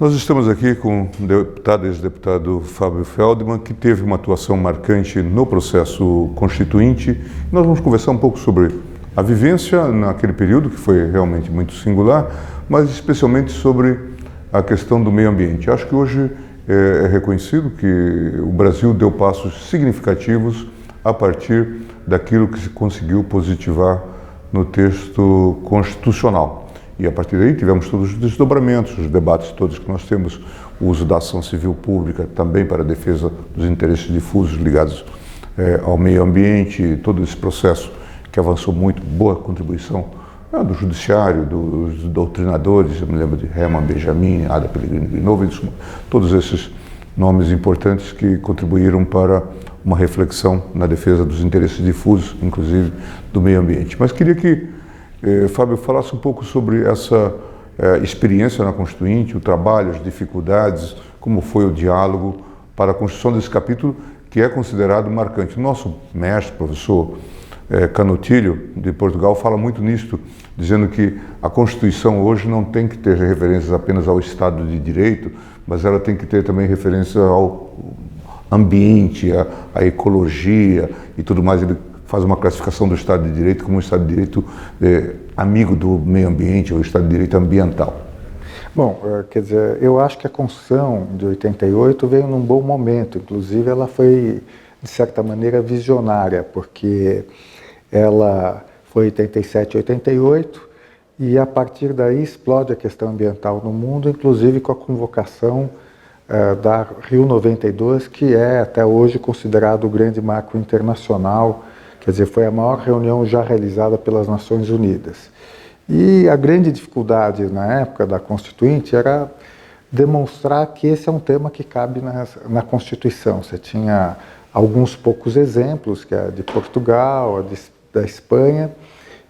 Nós estamos aqui com o deputado e ex-deputado Fábio Feldman, que teve uma atuação marcante no processo constituinte. Nós vamos conversar um pouco sobre a vivência naquele período, que foi realmente muito singular, mas especialmente sobre a questão do meio ambiente. Acho que hoje é reconhecido que o Brasil deu passos significativos a partir daquilo que se conseguiu positivar no texto constitucional. E a partir daí tivemos todos os desdobramentos, os debates todos que nós temos, o uso da ação civil pública também para a defesa dos interesses difusos ligados ao meio ambiente, todo esse processo que avançou muito, boa contribuição do judiciário, dos doutrinadores, eu me lembro de Hermann Benjamin, Ada Pellegrini Grinovich, todos esses nomes importantes que contribuíram para uma reflexão na defesa dos interesses difusos, inclusive do meio ambiente. Mas queria que Fábio falasse um pouco sobre essa experiência na Constituinte, o trabalho, as dificuldades, como foi o diálogo para a construção desse capítulo que é considerado marcante. O nosso mestre, professor Canutilho, de Portugal, fala muito nisto, dizendo que a Constituição hoje não tem que ter referências apenas ao Estado de Direito, mas ela tem que ter também referência ao ambiente, à ecologia e tudo mais. Ele faz uma classificação do Estado de Direito como um Estado de Direito amigo do meio ambiente, ou Estado de Direito ambiental. Bom, quer dizer, eu acho que a Constituição de 88 veio num bom momento, inclusive ela foi, de certa maneira, visionária, porque ela foi 87 e 88, e a partir daí explode a questão ambiental no mundo, inclusive com a convocação da Rio 92, que é até hoje considerado o grande marco internacional. Quer dizer, foi a maior reunião já realizada pelas Nações Unidas. E a grande dificuldade na época da Constituinte era demonstrar que esse é um tema que cabe na Constituição. Você tinha alguns poucos exemplos, que é a de Portugal, da Espanha,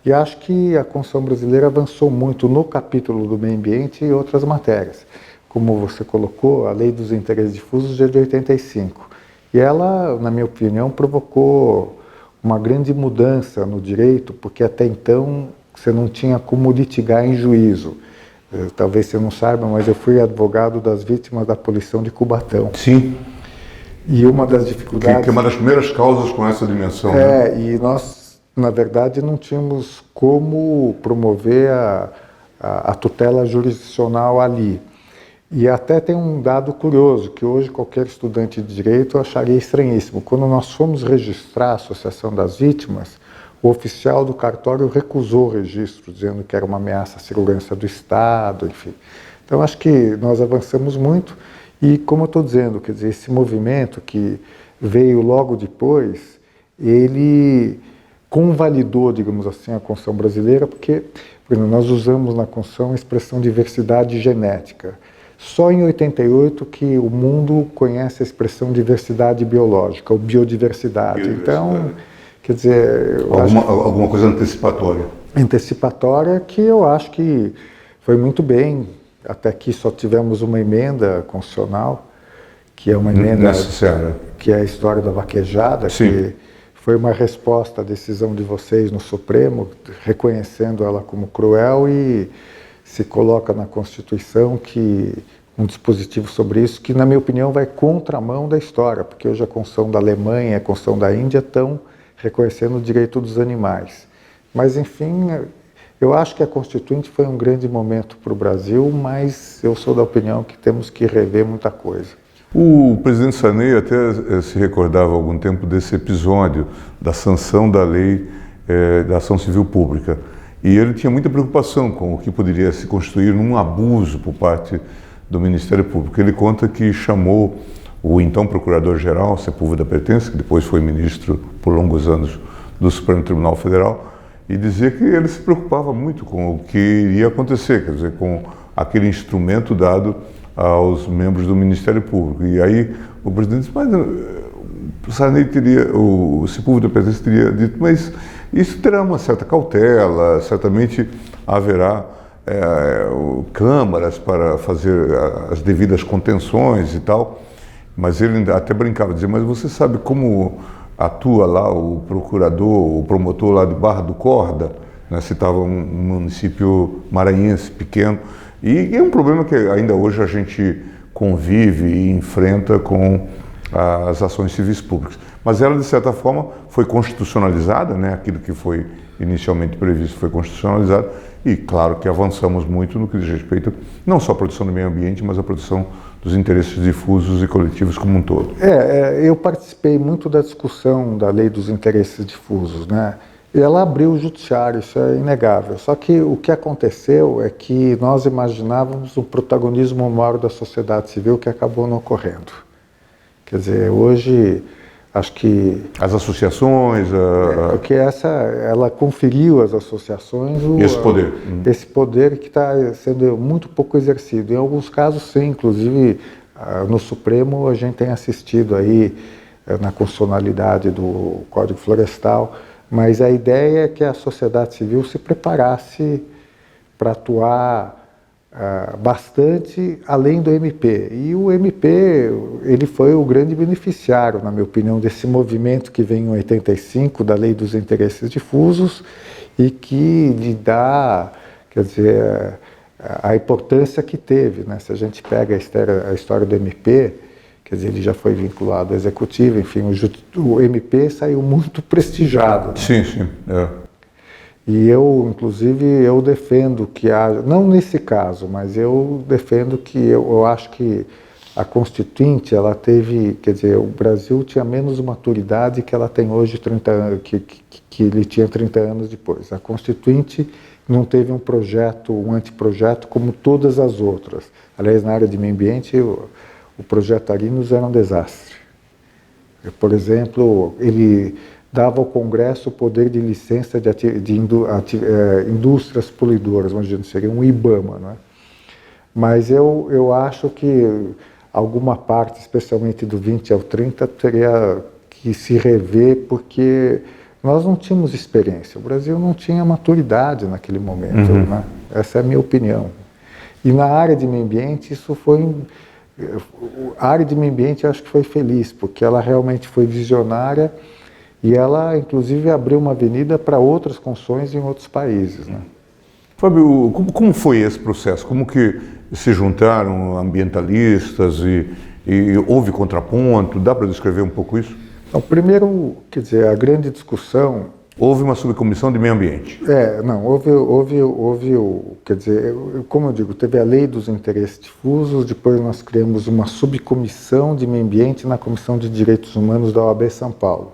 e acho que a Constituição brasileira avançou muito no capítulo do meio ambiente e outras matérias. Como você colocou, a Lei dos Interesses Difusos é de 85. E ela, na minha opinião, provocou uma grande mudança no direito, porque até então você não tinha como litigar em juízo. Talvez você não saiba, mas eu fui advogado das vítimas da poluição de Cubatão. Sim. E uma das dificuldades... Que é uma das primeiras causas com essa dimensão. Né? E nós, na verdade, não tínhamos como promover a tutela jurisdicional ali. E até tem um dado curioso, que hoje qualquer estudante de direito acharia estranhíssimo. Quando nós fomos registrar a Associação das Vítimas, o oficial do cartório recusou o registro, dizendo que era uma ameaça à segurança do Estado, enfim. Então, acho que nós avançamos muito e, como eu estou dizendo, quer dizer, esse movimento que veio logo depois, ele convalidou, digamos assim, a Constituição brasileira, porque, por exemplo, nós usamos na Constituição a expressão diversidade genética. Só em 88 que o mundo conhece a expressão diversidade biológica, ou biodiversidade. Então, quer dizer... Alguma coisa antecipatória. Antecipatória que eu acho que foi muito bem. Até aqui só tivemos uma emenda constitucional, que é uma emenda... Necessária. Que é a história da vaquejada, Sim. Que foi uma resposta à decisão de vocês no Supremo, reconhecendo ela como cruel e... se coloca na Constituição que um dispositivo sobre isso, que na minha opinião vai contramão da história, porque hoje a Constituição da Alemanha e a Constituição da Índia estão reconhecendo o direito dos animais. Mas enfim, eu acho que a Constituinte foi um grande momento para o Brasil, mas eu sou da opinião que temos que rever muita coisa. O presidente Sarney até se recordava há algum tempo desse episódio da sanção da lei da ação civil pública. E ele tinha muita preocupação com o que poderia se constituir num abuso por parte do Ministério Público. Ele conta que chamou o então Procurador-Geral, Sepúlveda Pertence, que depois foi ministro por longos anos do Supremo Tribunal Federal, e dizia que ele se preocupava muito com o que iria acontecer, quer dizer, com aquele instrumento dado aos membros do Ministério Público. E aí o presidente disse, mas o Sarney o Sepúlveda Pertence teria dito, mas isso terá uma certa cautela, certamente haverá câmaras para fazer as devidas contenções e tal, mas ele até brincava, dizia, mas você sabe como atua lá o procurador, o promotor lá de Barra do Corda, né, citava um município maranhense pequeno, E é um problema que ainda hoje a gente convive e enfrenta com as ações civis públicas. Mas ela, de certa forma, foi constitucionalizada, né? Aquilo que foi inicialmente previsto foi constitucionalizado, e claro que avançamos muito no que diz respeito não só à proteção do meio ambiente, mas à proteção dos interesses difusos e coletivos como um todo. Eu participei muito da discussão da lei dos interesses difusos, né? E ela abriu o judiciário, isso é inegável. Só que o que aconteceu é que nós imaginávamos um protagonismo maior da sociedade civil que acabou não ocorrendo. Quer dizer, hoje acho que... As associações... Porque ela conferiu às associações esse poder que está sendo muito pouco exercido. Em alguns casos, sim, inclusive no Supremo a gente tem assistido aí na constitucionalidade do Código Florestal, mas a ideia é que a sociedade civil se preparasse para atuar bastante além do MP. E o MP, ele foi o grande beneficiário, na minha opinião, desse movimento que vem em 85, da Lei dos Interesses Difusos, e que lhe dá, quer dizer, a importância que teve, né? Se a gente pega a história do MP, quer dizer, ele já foi vinculado ao Executivo, enfim, o MP saiu muito prestigiado. Né? Sim, sim. E eu, inclusive, eu defendo que haja, não nesse caso, mas eu defendo que eu acho que a Constituinte, ela teve, quer dizer, o Brasil tinha menos maturidade que ela tem hoje, 30 anos, que ele tinha 30 anos depois. A Constituinte não teve um projeto, um anteprojeto como todas as outras. Aliás, na área de meio ambiente, o projeto Arinos era um desastre. Por exemplo, ele dava ao Congresso o poder de licença de indústrias poluidoras, vamos dizer, seria um IBAMA, né? Mas eu acho que alguma parte, especialmente do 20 ao 30, teria que se rever, porque nós não tínhamos experiência, o Brasil não tinha maturidade naquele momento, né? Essa é a minha opinião. E na área de meio ambiente, a área de meio ambiente eu acho que foi feliz, porque ela realmente foi visionária e ela, inclusive, abriu uma avenida para outras construções em outros países, né? Fábio, como foi esse processo? Como que se juntaram ambientalistas e houve contraponto? Dá para descrever um pouco isso? Então, primeiro, quer dizer, a grande discussão... Houve uma subcomissão de meio ambiente. Quer dizer, como eu digo, teve a lei dos interesses difusos, depois nós criamos uma subcomissão de meio ambiente na Comissão de Direitos Humanos da OAB São Paulo.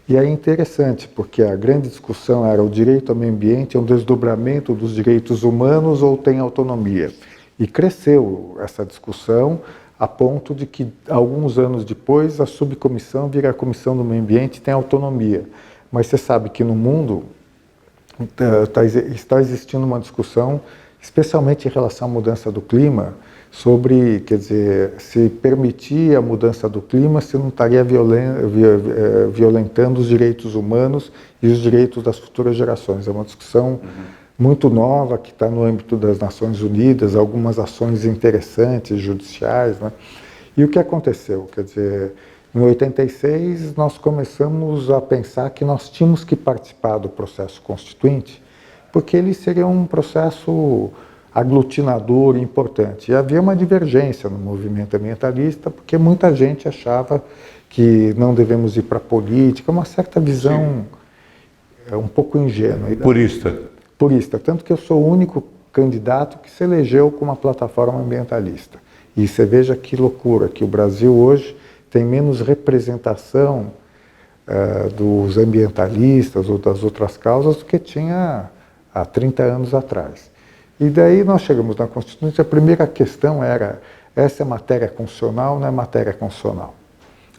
E é interessante, porque a grande discussão era o direito ao meio ambiente é um desdobramento dos direitos humanos ou tem autonomia. E cresceu essa discussão a ponto de que, alguns anos depois, a subcomissão vira a Comissão do Meio Ambiente e tem autonomia. Mas você sabe que no mundo está existindo uma discussão, especialmente em relação à mudança do clima, sobre, quer dizer, se permitir a mudança do clima, se não estaria violentando os direitos humanos e os direitos das futuras gerações. É uma discussão muito nova que está no âmbito das Nações Unidas, algumas ações interessantes, judiciais, né? E o que aconteceu? Quer dizer, em 86 nós começamos a pensar que nós tínhamos que participar do processo constituinte, porque ele seria um processo aglutinador e importante. E havia uma divergência no movimento ambientalista, porque muita gente achava que não devemos ir para a política, uma certa visão um pouco ingênua. Purista, tanto que eu sou o único candidato que se elegeu com uma plataforma ambientalista. E você veja que loucura, que o Brasil hoje tem menos representação dos ambientalistas ou das outras causas do que tinha há 30 anos atrás. E daí nós chegamos na Constituinte, a primeira questão era, essa é matéria constitucional ou não é matéria constitucional?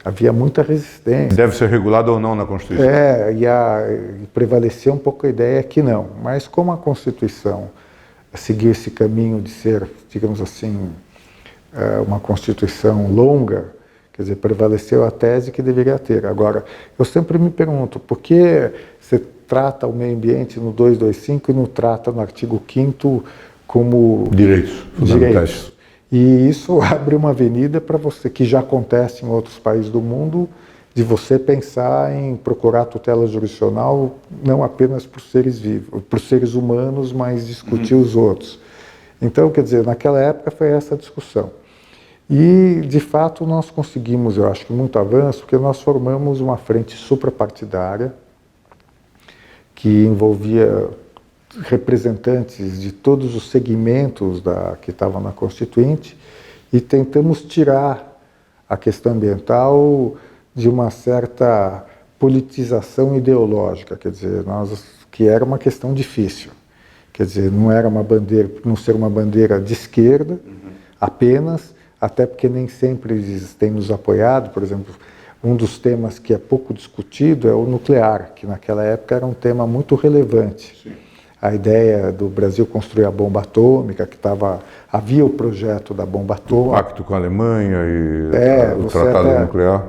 Havia muita resistência. Deve ser regulado ou não na Constituição? E prevaleceu um pouco a ideia que não. Mas como a Constituição seguiu esse caminho de ser, digamos assim, uma Constituição longa, quer dizer, prevaleceu a tese que deveria ter. Agora, eu sempre me pergunto, por que você trata o meio ambiente no 225 e não trata no artigo 5º como direitos fundamentais? E isso abre uma avenida para você, que já acontece em outros países do mundo, de você pensar em procurar tutela jurisdicional não apenas por seres vivos, por seres humanos, mas discutir os outros. Então, quer dizer, naquela época foi essa discussão. E, de fato, nós conseguimos, eu acho que muito avanço, porque nós formamos uma frente suprapartidária que envolvia representantes de todos os segmentos que estavam na Constituinte e tentamos tirar a questão ambiental de uma certa politização ideológica, quer dizer, que era uma questão difícil. Quer dizer, não era uma bandeira, não ser uma bandeira de esquerda apenas, até porque nem sempre eles têm nos apoiado. Por exemplo, um dos temas que é pouco discutido é o nuclear, que naquela época era um tema muito relevante. Sim. A ideia do Brasil construir a bomba atômica, havia o projeto da bomba atômica. O pacto com a Alemanha e o tratado nuclear.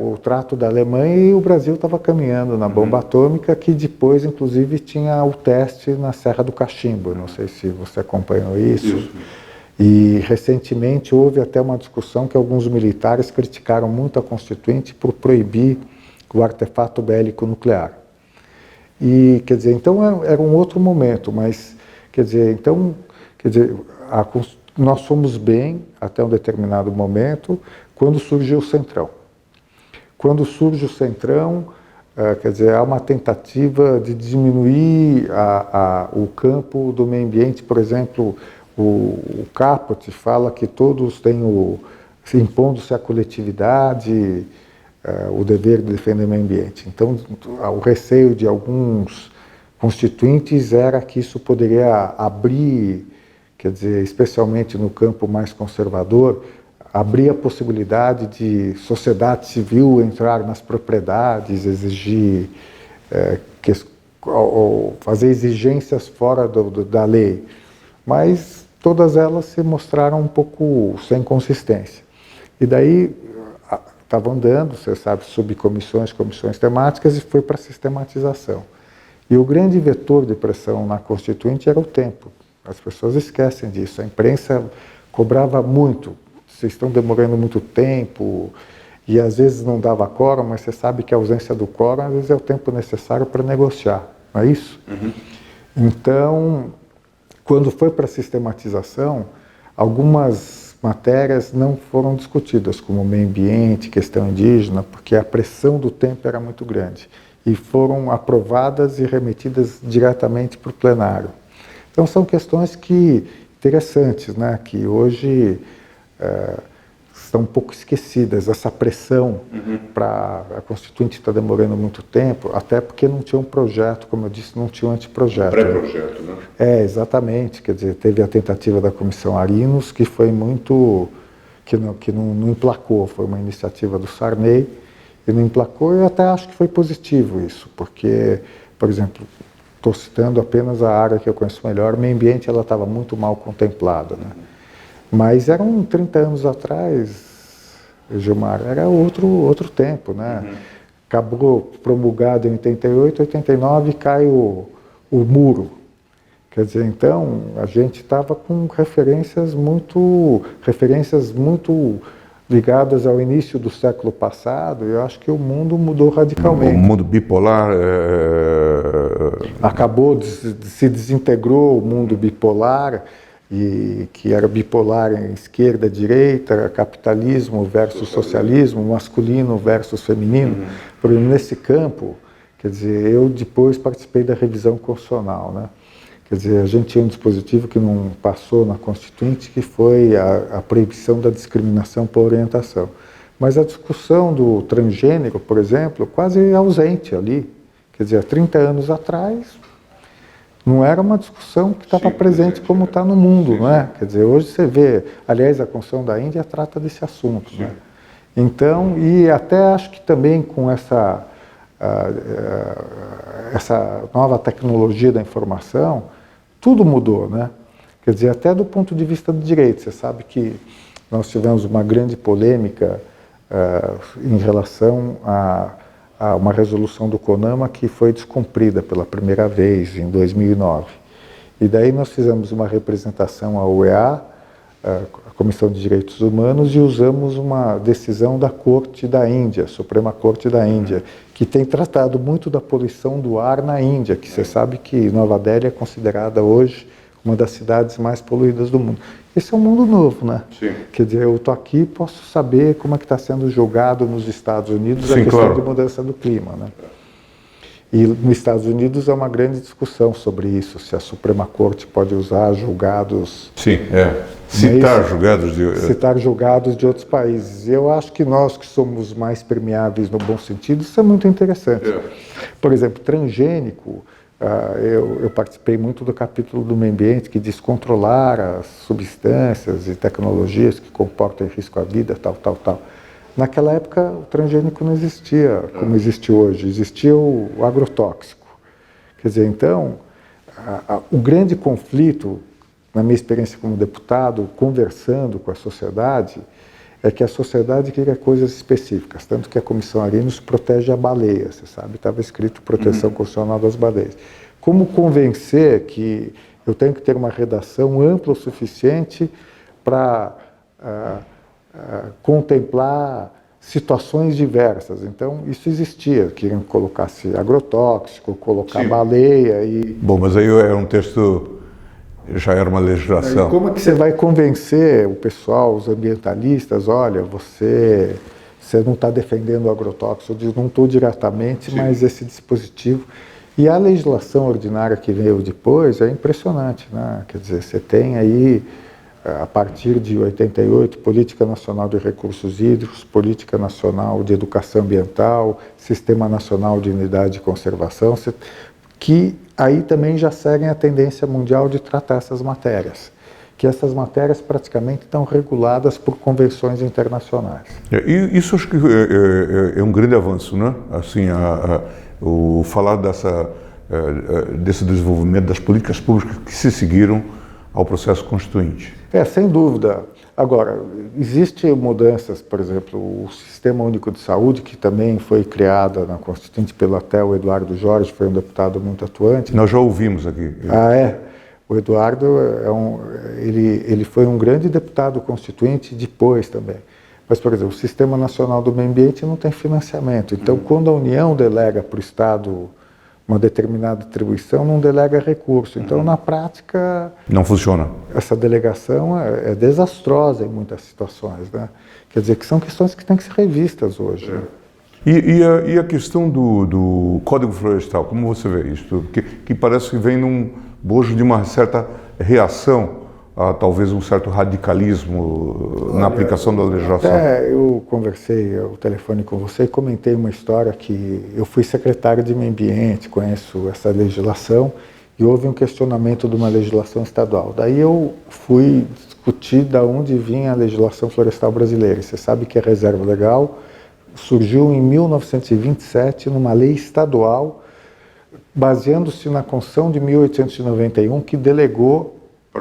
O trato da Alemanha, e o Brasil estava caminhando na bomba atômica, que depois, inclusive, tinha o teste na Serra do Cachimbo. Não sei se você acompanhou isso. E, recentemente, houve até uma discussão que alguns militares criticaram muito a Constituinte por proibir o artefato bélico nuclear. E, quer dizer, então era um outro momento, mas, nós fomos bem até um determinado momento, quando surgiu o Centrão. Quando surge o Centrão, há uma tentativa de diminuir o campo do meio ambiente. Por exemplo, o Caput fala que todos têm impondo-se à coletividade, o dever de defender o meio ambiente. Então, o receio de alguns constituintes era que isso poderia abrir, quer dizer, especialmente no campo mais conservador, abrir a possibilidade de sociedade civil entrar nas propriedades, exigir, fazer exigências fora da lei. Mas todas elas se mostraram um pouco sem consistência. E daí estava andando, você sabe, subcomissões, comissões temáticas, e foi para a sistematização. E o grande vetor de pressão na Constituinte era o tempo. As pessoas esquecem disso. A imprensa cobrava muito. Vocês estão demorando muito tempo, e às vezes não dava quórum, mas você sabe que a ausência do quórum, às vezes, é o tempo necessário para negociar, não é isso? Então, quando foi para a sistematização, algumas matérias não foram discutidas, como meio ambiente, questão indígena, porque a pressão do tempo era muito grande. E foram aprovadas e remetidas diretamente para o plenário. Então, são questões interessantes, né, que hoje estão um pouco esquecidas. Essa pressão para a Constituinte está demorando muito tempo, até porque não tinha um projeto, como eu disse, não tinha um anteprojeto. Pré-projeto, né? Exatamente. Quer dizer, teve a tentativa da Comissão Arinos, que foi que não emplacou. Foi uma iniciativa do Sarney, e não emplacou. Eu até acho que foi positivo isso, porque, por exemplo, estou citando apenas a área que eu conheço melhor, o meio ambiente, ela estava muito mal contemplada, né? Mas eram 30 anos atrás, Gilmar, era outro tempo, né? Acabou promulgado em 88, 89 cai o muro. Quer dizer, então, a gente estava com referências muito ligadas ao início do século passado, e eu acho que o mundo mudou radicalmente. O mundo bipolar... Se desintegrou o mundo bipolar, e que era bipolar em esquerda, direita, capitalismo versus socialismo, masculino versus feminino. Por exemplo, nesse campo, quer dizer, eu depois participei da revisão constitucional, né? Quer dizer, a gente tinha um dispositivo que não passou na Constituinte, que foi a proibição da discriminação por orientação. Mas a discussão do transgênero, por exemplo, quase ausente ali. Quer dizer, há 30 anos atrás, não era uma discussão que estava presente como está no mundo, não é? Quer dizer, hoje você vê, aliás, a Constituição da Índia trata desse assunto, né? Então, e até acho que também com essa nova tecnologia da informação, tudo mudou, né? Quer dizer, até do ponto de vista do direito. Você sabe que nós tivemos uma grande polêmica em relação a uma resolução do CONAMA que foi descumprida pela primeira vez em 2009. E daí nós fizemos uma representação à UEA, a Comissão de Direitos Humanos, e usamos uma decisão da Corte da Índia, Suprema Corte da Índia, que tem tratado muito da poluição do ar na Índia, que você sabe que Nova Delhi é considerada hoje uma das cidades mais poluídas do mundo. Esse é um mundo novo, né? Sim. Quer dizer, eu estou aqui e posso saber como é que está sendo julgado nos Estados Unidos Sim, a questão claro. de mudança do clima, né? E nos Estados Unidos há uma grande discussão sobre isso, se a Suprema Corte pode usar julgados... Sim, citar julgados de... Citar julgados de outros países. Eu acho que nós que somos mais permeáveis no bom sentido, isso é muito interessante. Por exemplo, transgênico, eu participei muito do capítulo do meio ambiente que diz controlar as substâncias e tecnologias que comportam risco à vida, tal. Naquela época, o transgênico não existia como existe hoje, existia o agrotóxico. Quer dizer, então, o grande conflito, na minha experiência como deputado, conversando com a sociedade, é que a sociedade queria coisas específicas, tanto que a Comissão Arinos protege a baleia, você sabe, estava escrito proteção constitucional das baleias. Como convencer que eu tenho que ter uma redação ampla o suficiente para contemplar situações diversas? Então, isso existia, queriam que colocasse agrotóxico, colocar baleia e... Bom, mas aí é um texto, já era uma legislação. E como é que você vai convencer o pessoal, os ambientalistas, olha, você não está defendendo o agrotóxico? Eu digo, não estou diretamente, mas esse dispositivo... E a legislação ordinária que veio depois é impressionante, né? Quer dizer, você tem aí, a partir de 88, Política Nacional de Recursos Hídricos, Política Nacional de Educação Ambiental, Sistema Nacional de Unidade de Conservação, que aí também já seguem a tendência mundial de tratar essas matérias, que essas matérias praticamente estão reguladas por convenções internacionais. E isso acho que é um grande avanço, né? Assim, o falar desse desenvolvimento das políticas públicas que se seguiram ao processo constituinte. Sem dúvida. Agora, existem mudanças, por exemplo, o Sistema Único de Saúde, que também foi criada na Constituinte pelo até o Eduardo Jorge, foi um deputado muito atuante. Nós já ouvimos aqui. O Eduardo, ele foi um grande deputado constituinte depois também. Mas, por exemplo, o Sistema Nacional do Meio Ambiente não tem financiamento. Então, quando a União delega para o Estado uma determinada atribuição, não delega recurso. Então, na prática... Não funciona. Essa delegação é desastrosa em muitas situações, né? Quer dizer, que são questões que têm que ser revistas hoje. E a questão do Código Florestal, como você vê isso? Que parece que vem num bojo de uma certa reação a talvez um certo radicalismo na aplicação da legislação. Eu conversei ao telefone com você e comentei uma história que eu fui secretário de Meio Ambiente, conheço essa legislação, e houve um questionamento de uma legislação estadual. Daí eu fui discutir de onde vinha a legislação florestal brasileira. Você sabe que a reserva legal surgiu em 1927 numa lei estadual, baseando-se na Constituição de 1891, que delegou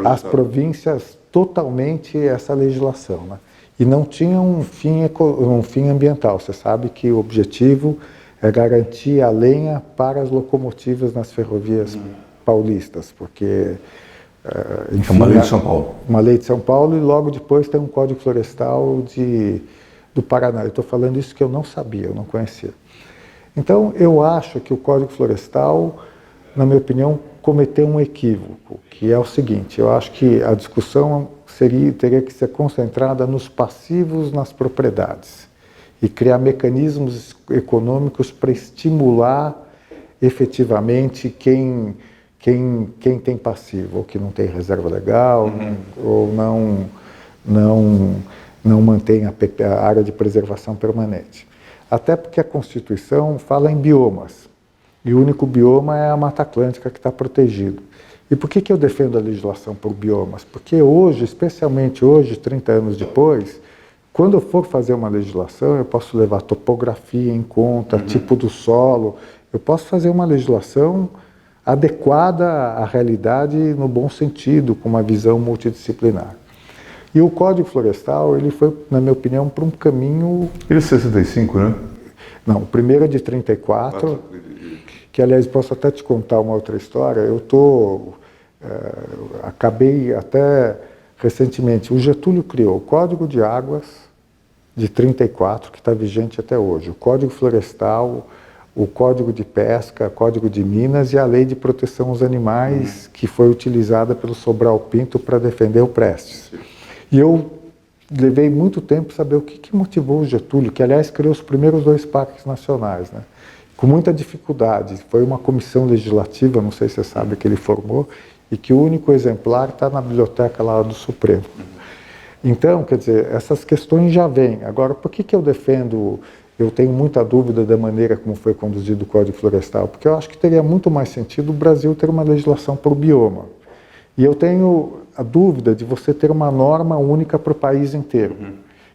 às províncias totalmente essa legislação, né? E não tinha um fim ambiental. Você sabe que o objetivo é garantir a lenha para as locomotivas nas ferrovias paulistas, porque... enfim, uma lei de São Paulo. Uma lei de São Paulo, e logo depois tem um Código Florestal do Paraná. Eu estou falando isso que eu não sabia, eu não conhecia. Então, eu acho que o Código Florestal, na minha opinião, cometeu um equívoco, que é o seguinte: eu acho que a discussão teria que ser concentrada nos passivos nas propriedades e criar mecanismos econômicos para estimular efetivamente quem tem passivo, ou que não tem reserva legal, ou não mantém a área de preservação permanente. Até porque a Constituição fala em biomas, e o único bioma é a Mata Atlântica, que está protegido. E por que eu defendo a legislação por biomas? Porque hoje, especialmente hoje, 30 anos depois, quando eu for fazer uma legislação, eu posso levar topografia em conta, tipo do solo, eu posso fazer uma legislação adequada à realidade no bom sentido, com uma visão multidisciplinar. E o Código Florestal, ele foi, na minha opinião, para um caminho... Ele é 65, né? Não, o primeiro é de 34, que, aliás, posso até te contar uma outra história. Acabei até recentemente, o Getúlio criou o Código de Águas de 34, que está vigente até hoje, o Código Florestal, o Código de Pesca, Código de Minas e a Lei de Proteção aos Animais, que foi utilizada pelo Sobral Pinto para defender o Prestes. E eu levei muito tempo para saber o que motivou o Getúlio, que aliás criou os primeiros 2 parques nacionais, né? Com muita dificuldade. Foi uma comissão legislativa, não sei se você sabe, que ele formou, e que o único exemplar está na biblioteca lá do Supremo. Então, quer dizer, essas questões já vêm. Agora, por que eu defendo, eu tenho muita dúvida da maneira como foi conduzido o Código Florestal? Porque eu acho que teria muito mais sentido o Brasil ter uma legislação por bioma. E eu tenho a dúvida de você ter uma norma única para o país inteiro.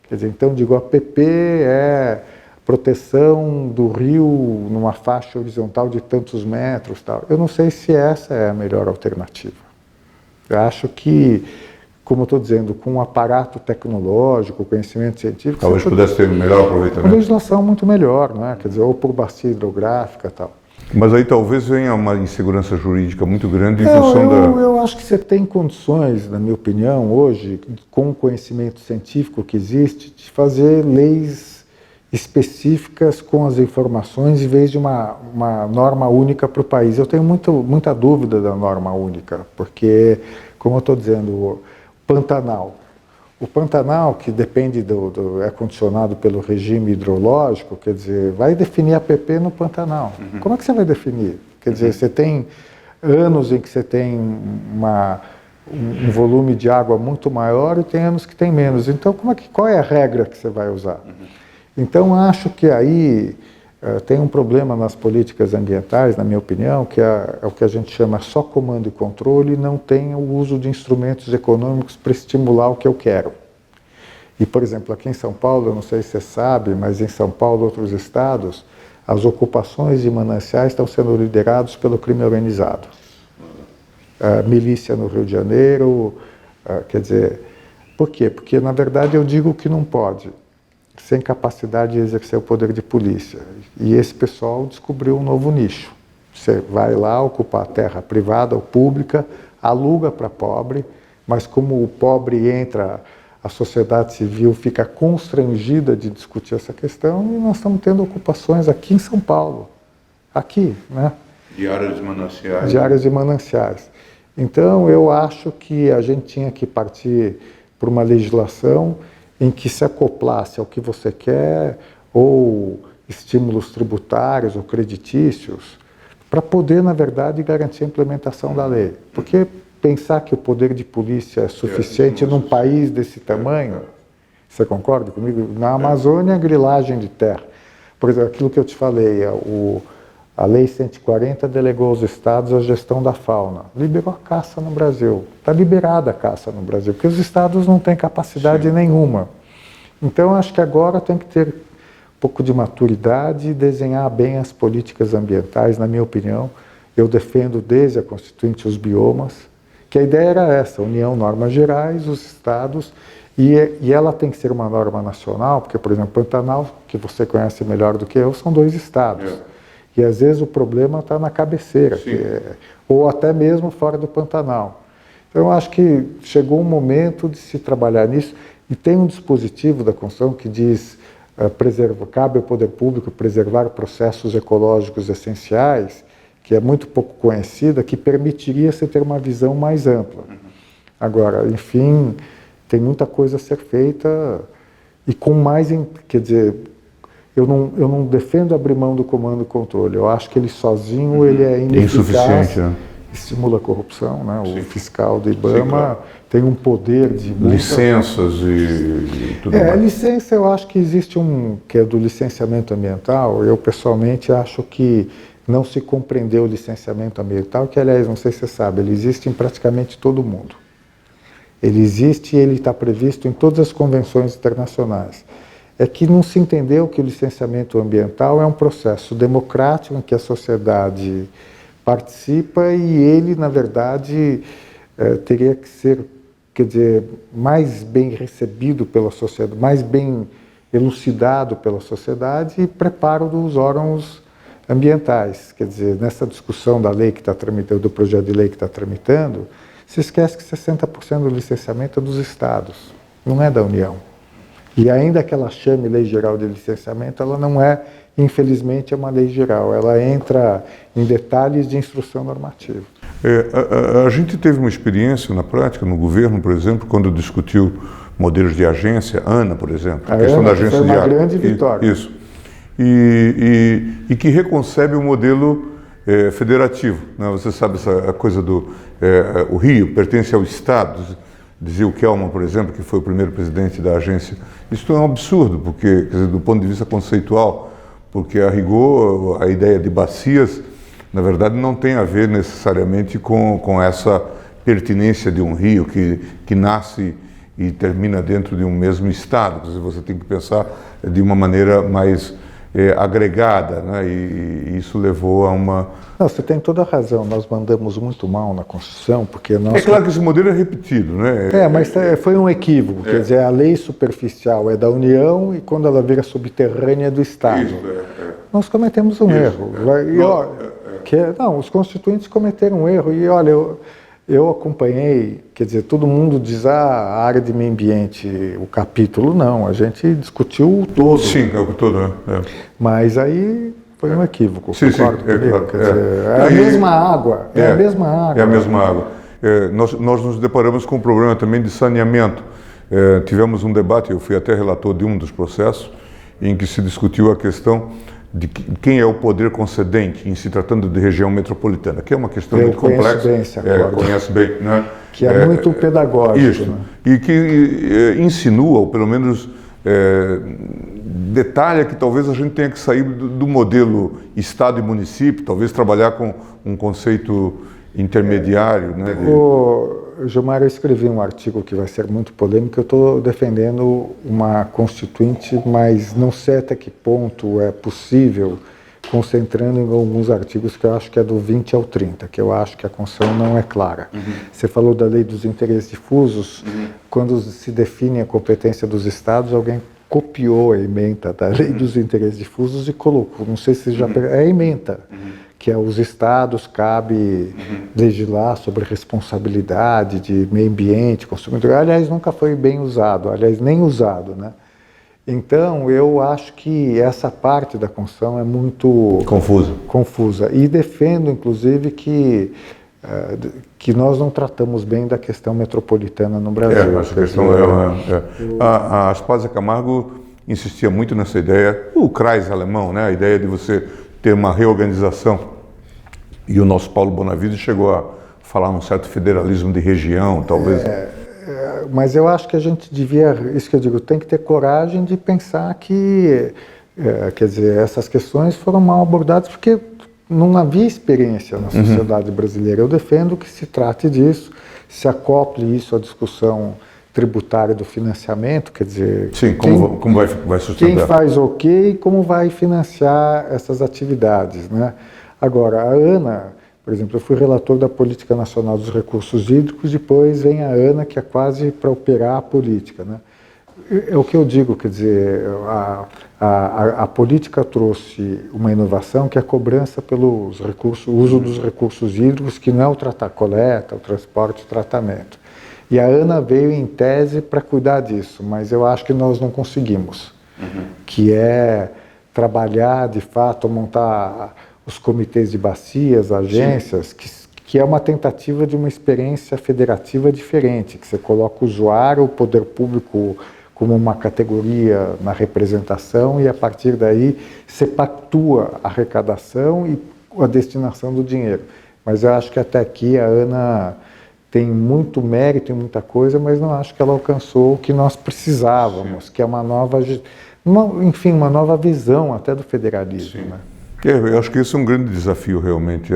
Quer dizer, então, digo, a PP é proteção do rio numa faixa horizontal de tantos metros, tal. Eu não sei se essa é a melhor alternativa. Eu acho que, como eu estou dizendo, com um aparato tecnológico, conhecimento científico... Talvez pudesse ter melhor aproveitamento. Uma legislação muito melhor, não é? Quer dizer, ou por bacia hidrográfica e tal. Mas aí talvez venha uma insegurança jurídica muito grande em função da... Eu acho que você tem condições, na minha opinião, hoje, com o conhecimento científico que existe, de fazer leis específicas com as informações em vez de uma norma única para o país. Eu tenho muita dúvida da norma única, porque, como eu estou dizendo, o Pantanal, que depende é condicionado pelo regime hidrológico, quer dizer, vai definir a PP no Pantanal. Como é que você vai definir? Quer dizer, você tem anos em que você tem um volume de água muito maior e tem anos que tem menos. Então, qual é a regra que você vai usar? Então, acho que aí tem um problema nas políticas ambientais, na minha opinião, que é o que a gente chama só comando e controle, e não tem o uso de instrumentos econômicos para estimular o que eu quero. E, por exemplo, aqui em São Paulo, eu não sei se você sabe, mas em São Paulo e outros estados, as ocupações de mananciais estão sendo lideradas pelo crime organizado. Milícia no Rio de Janeiro, quer dizer... Por quê? Porque, na verdade, eu digo que não pode, sem capacidade de exercer o poder de polícia. E esse pessoal descobriu um novo nicho. Você vai lá ocupar terra privada ou pública, aluga para pobre, mas como o pobre entra, a sociedade civil fica constrangida de discutir essa questão, e nós estamos tendo ocupações aqui em São Paulo. Aqui, né? De áreas de mananciais. De áreas de mananciais. Então, eu acho que a gente tinha que partir por uma legislação em que se acoplasse ao que você quer, ou estímulos tributários ou creditícios, para poder, na verdade, garantir a implementação da lei. Porque pensar que o poder de polícia é suficiente num país desse tamanho, você concorda comigo? Na Amazônia, grilagem de terra. Por exemplo, aquilo que eu te falei, a Lei 140 delegou aos estados a gestão da fauna. Liberou a caça no Brasil. Está liberada a caça no Brasil, porque os estados não têm capacidade nenhuma. Então, acho que agora tem que ter um pouco de maturidade e desenhar bem as políticas ambientais, na minha opinião. Eu defendo desde a Constituinte os biomas, que a ideia era essa, União, normas gerais, os estados, e ela tem que ser uma norma nacional, porque, por exemplo, Pantanal, que você conhece melhor do que eu, são 2 estados. E às vezes o problema está na cabeceira, ou até mesmo fora do Pantanal. Então, eu acho que chegou um momento de se trabalhar nisso, e tem um dispositivo da Constituição que diz cabe ao poder público preservar processos ecológicos essenciais, que é muito pouco conhecida, que permitiria você ter uma visão mais ampla. Agora, enfim, tem muita coisa a ser feita e com mais... Quer dizer, eu não defendo abrir mão do comando e controle. Eu acho que ele sozinho ele é ineficaz, insuficiente, né? Estimula a corrupção, né? O fiscal do IBAMA tem um poder de... Licenças e tudo mais. Licença, eu acho que existe que é do licenciamento ambiental. Eu, pessoalmente, acho que não se compreendeu o licenciamento ambiental, que, aliás, não sei se você sabe, ele existe em praticamente todo mundo. Ele existe e ele está previsto em todas as convenções internacionais. É que não se entendeu que o licenciamento ambiental é um processo democrático em que a sociedade participa e ele, na verdade, teria que ser, quer dizer, mais bem recebido pela sociedade, mais bem elucidado pela sociedade e preparo dos órgãos ambientais. Quer dizer, nessa discussão da lei que está tramitando, do projeto de lei que está tramitando, se esquece que 60% do licenciamento é dos estados, não é da União. E ainda que ela chame Lei Geral de Licenciamento, ela não é infelizmente, é uma lei geral. Ela entra em detalhes de instrução normativa. A gente teve uma experiência na prática, no governo, por exemplo, quando discutiu modelos de agência, ANA, por exemplo, a questão da agência foi uma grande vitória. Isso. E que reconcebe o modelo federativo. Né? Você sabe essa coisa do o Rio pertence ao Estado, dizia o Kelman, por exemplo, que foi o primeiro presidente da agência. Isso é um absurdo, porque, quer dizer, do ponto de vista conceitual, porque a rigor a ideia de bacias, na verdade, não tem a ver necessariamente com essa pertinência de um rio que nasce e termina dentro de um mesmo estado. Quer dizer, você tem que pensar de uma maneira mais agregada, né? E isso levou a uma... Não, você tem toda a razão, nós mandamos muito mal na Constituição, porque nós... É claro que esse modelo é repetido, né? Mas foi um equívoco, quer dizer, a lei superficial é da União e quando ela vira subterrânea é do Estado. Isso, Nós cometemos um erro. Os constituintes cometeram um erro e olha, eu acompanhei, quer dizer, todo mundo diz a área de meio ambiente, o capítulo, não, a gente discutiu o todo. Sim, o todo, né? Mas aí foi um equívoco, sim, concordo sim, comigo, quer dizer, é a mesma água, é a mesma água. É a mesma água. Nós nos deparamos com um problema também de saneamento. Tivemos um debate, eu fui até relator de um dos processos, em que se discutiu a questão de quem é o poder concedente em se tratando de região metropolitana, que é uma questão muito complexa. Conhece bem, né? Que é muito pedagógico. Isso, né? E que insinua, ou pelo menos detalha que talvez a gente tenha que sair do modelo Estado e município, talvez trabalhar com um conceito intermediário. Né, Gilmar, eu escrevi um artigo que vai ser muito polêmico, eu estou defendendo uma constituinte, mas não sei até que ponto é possível, concentrando em alguns artigos que eu acho que é do 20 ao 30, que eu acho que a Constituição não é clara. Você falou da lei dos interesses difusos, quando se define a competência dos estados, alguém copiou a ementa da lei dos interesses difusos e colocou, não sei se já... É a ementa. Que aos estados cabe legislar sobre responsabilidade de meio ambiente, consumidor. Aliás, nunca foi bem usado, aliás, nem usado, né? Então, eu acho que essa parte da Constituição é muito confusa. E defendo, inclusive, que nós não tratamos bem da questão metropolitana no Brasil. Essa questão a Aspásia Camargo insistia muito nessa ideia, o Kreis alemão, né? A ideia de você ter uma reorganização. E o nosso Paulo Bonavides chegou a falar um certo federalismo de região, talvez. Mas eu acho que a gente devia, isso que eu digo, tem que ter coragem de pensar que, quer dizer, essas questões foram mal abordadas porque não havia experiência na sociedade brasileira. Eu defendo que se trate disso, se acople isso à discussão tributária do financiamento, quer dizer... Sim, como vai sustentar? Quem faz o quê e como vai financiar essas atividades, né? Agora, a ANA, por exemplo, eu fui relator da Política Nacional dos Recursos Hídricos, depois vem a ANA, que é quase para operar a política, né? É o que eu digo, quer dizer, a política trouxe uma inovação que é a cobrança pelos recursos, o uso dos recursos hídricos, que não é o coleta, o transporte, o tratamento. E a ANA veio em tese para cuidar disso, mas eu acho que nós não conseguimos, que é trabalhar de fato, montar os comitês de bacias, agências, que é uma tentativa de uma experiência federativa diferente, que você coloca o usuário, o poder público como uma categoria na representação e a partir daí você pactua a arrecadação e a destinação do dinheiro. Mas eu acho que até aqui a ANA tem muito mérito em muita coisa, mas não acho que ela alcançou o que nós precisávamos, que é uma nova visão até do federalismo. Né? Eu acho que esse é um grande desafio realmente,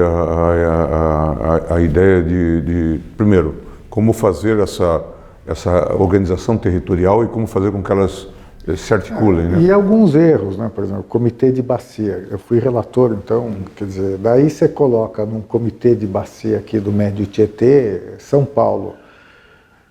a ideia de, primeiro, como fazer essa organização territorial e como fazer com que elas se articulem. Né? E alguns erros, né? Por exemplo, o comitê de bacia, eu fui relator, então, quer dizer, daí você coloca num comitê de bacia aqui do Médio Tietê, São Paulo,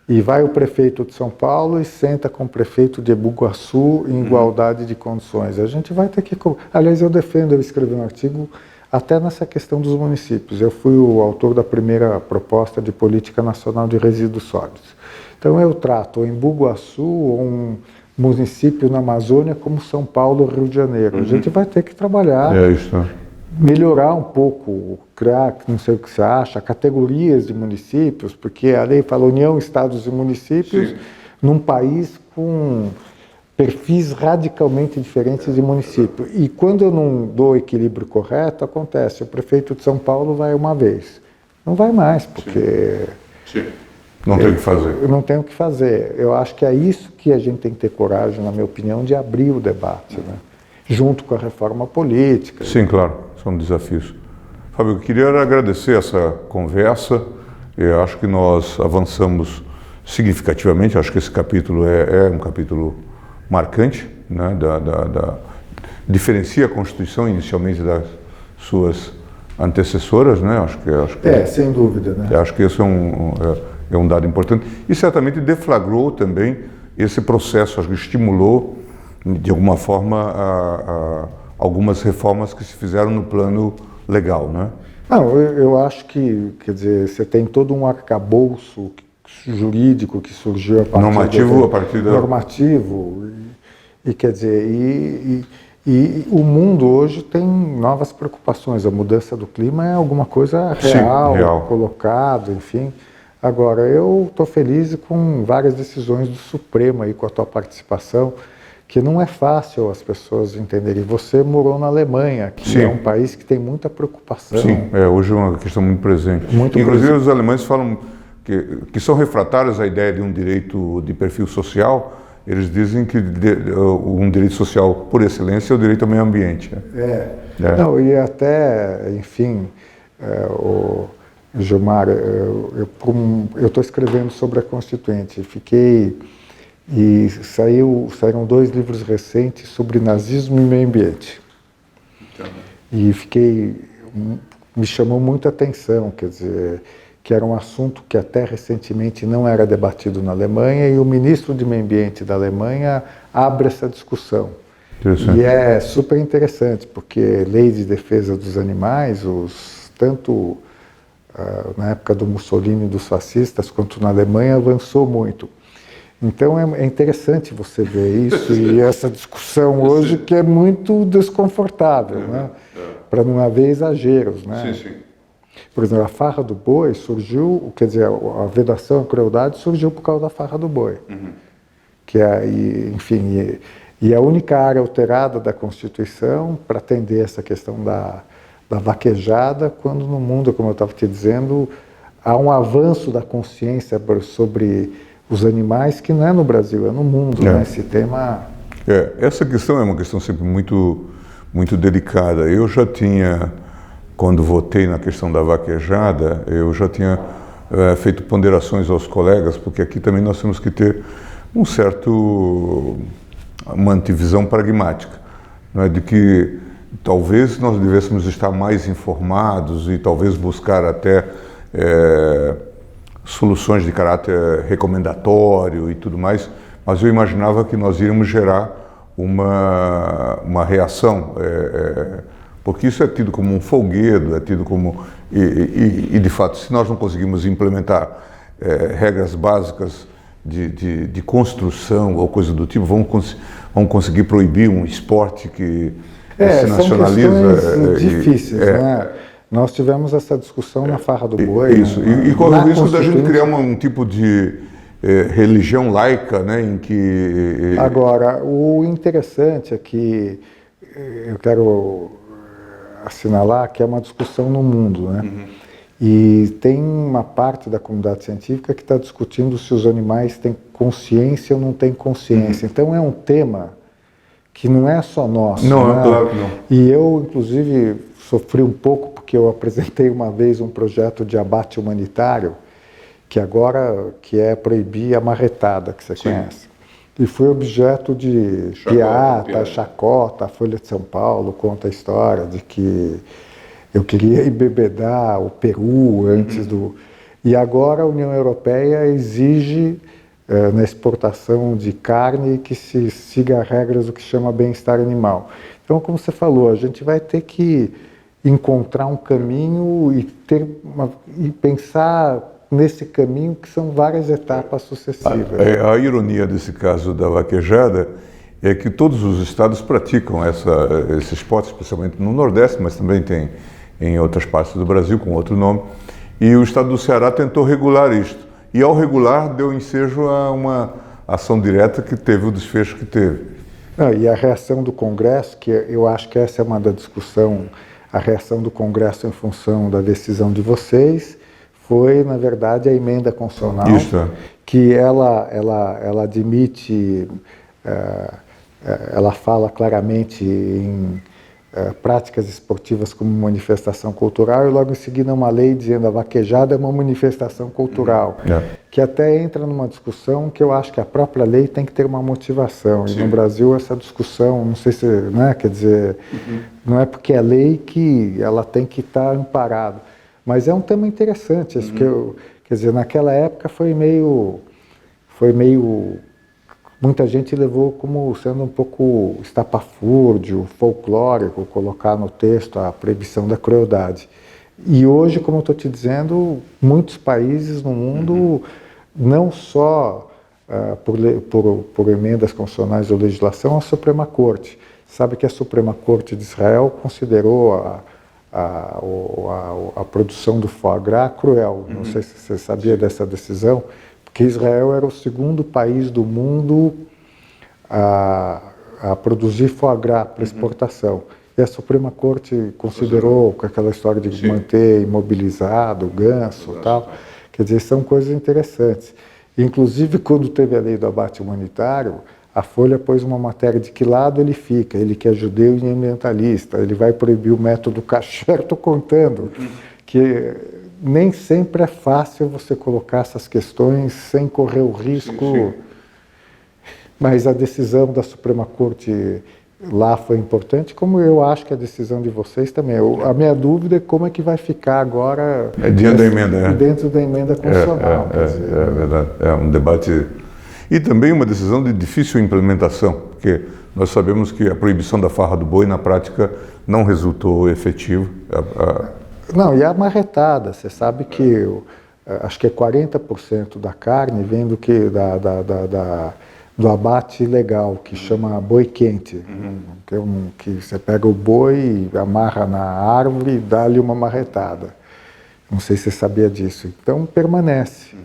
e vai o prefeito de São Paulo e senta com o prefeito de Bugaçu em igualdade de condições. A gente vai ter que... Aliás, eu escrevi um artigo até nessa questão dos municípios. Eu fui o autor da primeira proposta de política nacional de resíduos sólidos. Então eu trato em Bugaçu município na Amazônia como São Paulo, Rio de Janeiro. A gente vai ter que trabalhar, Isso. melhorar um pouco, criar, não sei o que você acha, categorias de municípios, porque a lei fala União, Estados e Municípios, Sim. num país com perfis radicalmente diferentes de município. E quando eu não dou o equilíbrio correto, acontece, o prefeito de São Paulo vai uma vez. Não vai mais, porque... Sim. Não tem o que fazer. Eu não tenho o que fazer. Eu acho que é isso que a gente tem que ter coragem, na minha opinião, de abrir o debate, né? Junto com a reforma política. Sim, claro, são desafios. Fábio, eu queria agradecer essa conversa. Eu acho que nós avançamos significativamente. Acho que esse capítulo é um capítulo marcante, né? Diferencia a Constituição inicialmente das suas antecessoras, né? Acho que sem dúvida, né? acho que esse é um dado importante e certamente deflagrou também esse processo, acho que estimulou de alguma forma algumas reformas que se fizeram no plano legal, né? Não, eu acho que, quer dizer, você tem todo um arcabouço jurídico que surgiu a partir normativo e quer dizer, e o mundo hoje tem novas preocupações. A mudança do clima é alguma coisa real. Colocado, enfim. Agora, eu estou feliz com várias decisões do Supremo aí, com a tua participação, que não é fácil as pessoas entenderem. Você morou na Alemanha, que é um país que tem muita preocupação. Sim, hoje é uma questão muito presente. Inclusive, os alemães falam que são refratários à ideia de um direito de perfil social. Eles dizem que um direito social, por excelência, é o direito ao meio ambiente. Não, e até, enfim, Gilmar, eu estou escrevendo sobre a Constituinte, e saíram 2 livros recentes sobre nazismo e meio ambiente. E me chamou muita atenção, quer dizer, que era um assunto que até recentemente não era debatido na Alemanha, e o ministro de Meio Ambiente da Alemanha abre essa discussão. E é super interessante, porque leis de defesa dos animais, tanto na época do Mussolini e dos fascistas, quanto na Alemanha, avançou muito. Então é interessante você ver isso e essa discussão hoje que é muito desconfortável, né? Para não haver exageros, né? Sim. Por exemplo, a farra do boi surgiu, quer dizer, a vedação à crueldade surgiu por causa da farra do boi. Que enfim, e a única área alterada da Constituição para atender essa questão da vaquejada, quando no mundo, como eu estava te dizendo, há um avanço da consciência sobre os animais que não é no Brasil, é no mundo, né? Esse tema... Essa questão é uma questão sempre muito, muito delicada. Eu já tinha... Quando votei na questão da vaquejada, eu já tinha feito ponderações aos colegas, porque aqui também nós temos que ter uma antivisão pragmática, não é? De que talvez nós devêssemos estar mais informados e talvez buscar até soluções de caráter recomendatório e tudo mais, mas eu imaginava que nós iríamos gerar uma reação, porque isso é tido como um folguedo, é tido como... E de fato, se nós não conseguimos implementar regras básicas de construção ou coisa do tipo, vamos conseguir proibir um esporte que se nacionaliza. São difíceis, né? Nós tivemos essa discussão na farra do boi. Isso, e corre o risco da gente criar um tipo de religião laica, né, em que... Agora, o interessante é que eu quero assinalar que é uma discussão no mundo, né? E tem uma parte da comunidade científica que está discutindo se os animais têm consciência ou não têm consciência. Então é um tema que não é só nosso. Não, né? Claro que não. E eu, inclusive, sofri um pouco porque eu apresentei uma vez um projeto de abate humanitário que é proibir a marretada, que você conhece. E foi objeto de piada, chacota. A Folha de São Paulo conta a história de que eu queria embebedar o Peru antes do... E agora a União Europeia exige, na exportação de carne, que se siga regras do que chama bem-estar animal. Então, como você falou, a gente vai ter que encontrar um caminho e pensar nesse caminho que são várias etapas sucessivas. A ironia desse caso da vaquejada é que todos os estados praticam esse esporte, especialmente no Nordeste, mas também tem em outras partes do Brasil com outro nome. E o estado do Ceará tentou regular isto. E ao regular deu ensejo a uma ação direta que teve o desfecho que teve. E a reação do Congresso, que eu acho que essa é uma da discussão, a reação do Congresso em função da decisão de vocês, foi, na verdade, a emenda constitucional, que ela admite, ela fala claramente em práticas esportivas como manifestação cultural, e logo em seguida uma lei dizendo a vaquejada é uma manifestação cultural, que até entra numa discussão que eu acho que a própria lei tem que ter uma motivação. Sim. E no Brasil essa discussão, não sei se, né, quer dizer, não é porque é lei que ela tem que estar amparada, mas é um tema interessante, acho que quer dizer, naquela época foi meio muita gente levou como sendo um pouco estapafúrdio, folclórico, colocar no texto a proibição da crueldade. E hoje, como eu estou te dizendo, muitos países no mundo, não só por emendas constitucionais ou legislação, a Suprema Corte. Sabe que a Suprema Corte de Israel considerou a produção do foie gras cruel. Não sei se você sabia dessa decisão. Que Israel era o segundo país do mundo a produzir foie gras para exportação. E a Suprema Corte considerou com aquela história de manter imobilizado o ganso e tal. Quer dizer, são coisas interessantes. Inclusive, quando teve a lei do abate humanitário, a Folha pôs uma matéria de que lado ele fica. Ele que é judeu e ambientalista, ele vai proibir o método kasher. Estou contando que nem sempre é fácil você colocar essas questões sem correr o risco, mas a decisão da Suprema Corte lá foi importante, como eu acho que a decisão de vocês também. A minha dúvida é como é que vai ficar agora dentro da emenda, dentro da emenda constitucional. É verdade, é um debate e também uma decisão de difícil implementação, porque nós sabemos que a proibição da farra do boi na prática não resultou efetivo. Não, e a marretada, você sabe que acho que é 40% da carne vem do abate ilegal, que chama boi quente, que você pega o boi, amarra na árvore e dá-lhe uma marretada. Não sei se você sabia disso. Então permanece.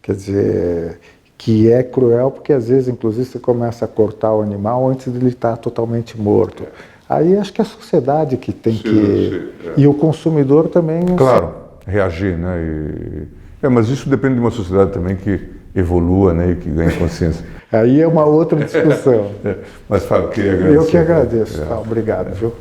Quer dizer, que é cruel porque às vezes, inclusive, você começa a cortar o animal antes de ele estar totalmente morto. Aí acho que é a sociedade que tem e o consumidor também... Claro, reagir, né? Mas isso depende de uma sociedade também que evolua, né? E que ganhe consciência. Aí é uma outra discussão. Mas, Fábio, queria agradecer. Eu que agradeço. Obrigado, viu?